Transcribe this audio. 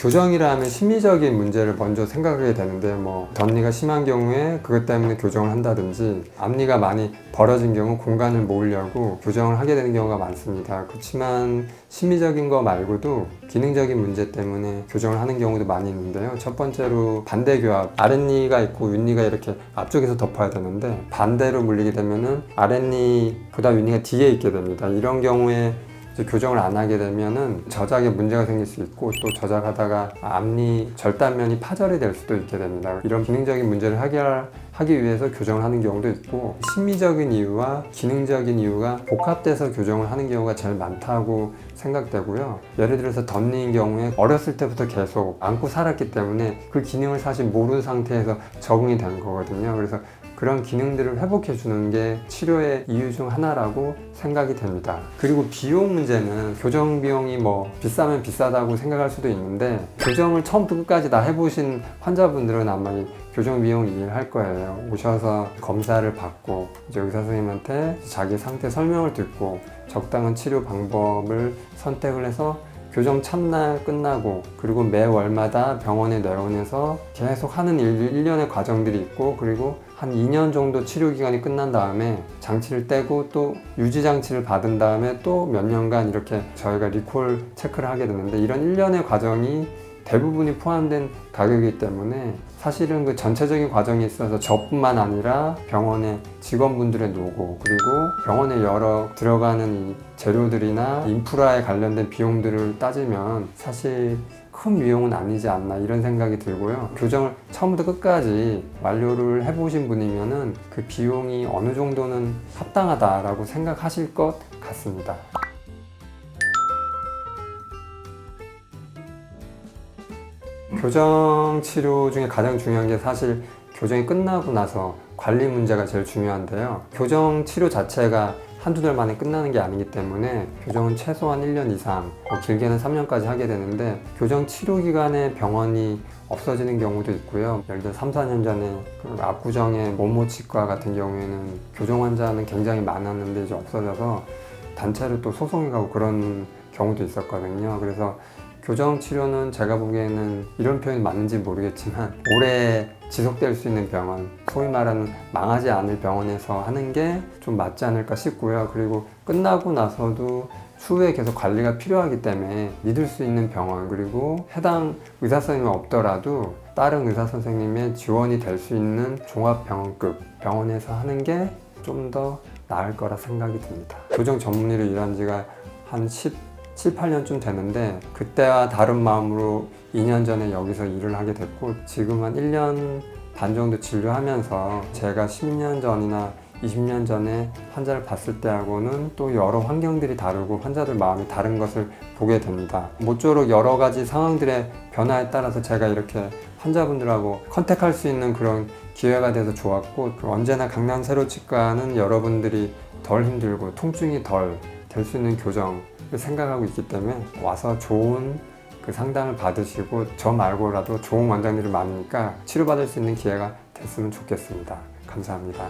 교정이라 면 심리적인 문제를 먼저 생각하게 되는데 덧니가 심한 경우에 그것 때문에 교정을 한다든지 앞니가 많이 벌어진 경우 공간을 모으려고 교정을 하게 되는 경우가 많습니다. 그렇지만 심리적인 거 말고도 기능적인 문제 때문에 교정을 하는 경우도 많이 있는데요. 첫 번째로 반대교합, 아랫니가 있고 윗니가 이렇게 앞쪽에서 덮어야 되는데 반대로 물리게 되면은 아랫니보다 윗니가 뒤에 있게 됩니다. 이런 경우에 교정을 안 하게 되면은 저작에 문제가 생길 수 있고 또 저작하다가 앞니 절단면이 파절이 될 수도 있게 됩니다. 이런 기능적인 문제를 하기 위해서 교정을 하는 경우도 있고 심리적인 이유와 기능적인 이유가 복합돼서 교정을 하는 경우가 제일 많다고 생각되고요. 예를 들어서 덧니인 경우에 어렸을 때부터 계속 안고 살았기 때문에 그 기능을 사실 모르는 상태에서 적응이 된 거거든요. 그래서 그런 기능들을 회복해 주는 게 치료의 이유 중 하나라고 생각이 됩니다. 그리고 비용 문제는 교정 비용이 비싸면 비싸다고 생각할 수도 있는데 교정을 처음부터 끝까지 다 해보신 환자분들은 아마 이 교정 비용 이해할 거예요. 오셔서 검사를 받고 이제 의사 선생님한테 자기 상태 설명을 듣고 적당한 치료 방법을 선택을 해서 교정 첫날 끝나고 그리고 매월마다 병원에 내원해서 계속 하는 1년의 과정들이 있고 그리고 한 2년 정도 치료 기간이 끝난 다음에 장치를 떼고 또 유지 장치를 받은 다음에 또 몇 년간 이렇게 저희가 리콜 체크를 하게 되는데 이런 1년의 과정이 대부분이 포함된 가격이기 때문에 사실은 그 전체적인 과정에 있어서 저뿐만 아니라 병원의 직원분들의 노고 그리고 병원에 여러 들어가는 이 재료들이나 인프라에 관련된 비용들을 따지면 사실 큰 비용은 아니지 않나 이런 생각이 들고요. 교정을 처음부터 끝까지 완료를 해보신 분이면은 그 비용이 어느 정도는 합당하다라고 생각하실 것 같습니다. 교정 치료 중에 가장 중요한 게 사실 교정이 끝나고 나서 관리 문제가 제일 중요한데요. 교정 치료 자체가 한두 달 만에 끝나는 게 아니기 때문에 교정은 최소한 1년 이상, 길게는 3년까지 하게 되는데 교정 치료 기간에 병원이 없어지는 경우도 있고요. 예를 들어 3, 4년 전에 압구정의 모모치과 같은 경우에는 교정 환자는 굉장히 많았는데 이제 없어져서 단체로 또 소송이 가고 그런 경우도 있었거든요. 그래서 교정 치료는 제가 보기에는 이런 표현이 맞는지 모르겠지만 오래 지속될 수 있는 병원, 소위 말하는 망하지 않을 병원에서 하는 게 좀 맞지 않을까 싶고요. 그리고 끝나고 나서도 추후에 계속 관리가 필요하기 때문에 믿을 수 있는 병원 그리고 해당 의사 선생님이 없더라도 다른 의사 선생님의 지원이 될 수 있는 종합병원급 병원에서 하는 게 좀 더 나을 거라 생각이 듭니다. 교정 전문의로 일한 지가 한 7, 8년쯤 되는데 그때와 다른 마음으로 2년 전에 여기서 일을 하게 됐고 지금 한 1년 반 정도 진료하면서 제가 10년 전이나 20년 전에 환자를 봤을 때하고는 또 여러 환경들이 다르고 환자들 마음이 다른 것을 보게 됩니다. 모쪼록 여러 가지 상황들의 변화에 따라서 제가 이렇게 환자분들하고 컨택할 수 있는 그런 기회가 돼서 좋았고 언제나 강남 세로치과는 여러분들이 덜 힘들고 통증이 덜 될 수 있는 교정을 생각하고 있기 때문에 와서 좋은 그 상담을 받으시고 저 말고라도 좋은 원장들이 많으니까 치료받을 수 있는 기회가 됐으면 좋겠습니다. 감사합니다.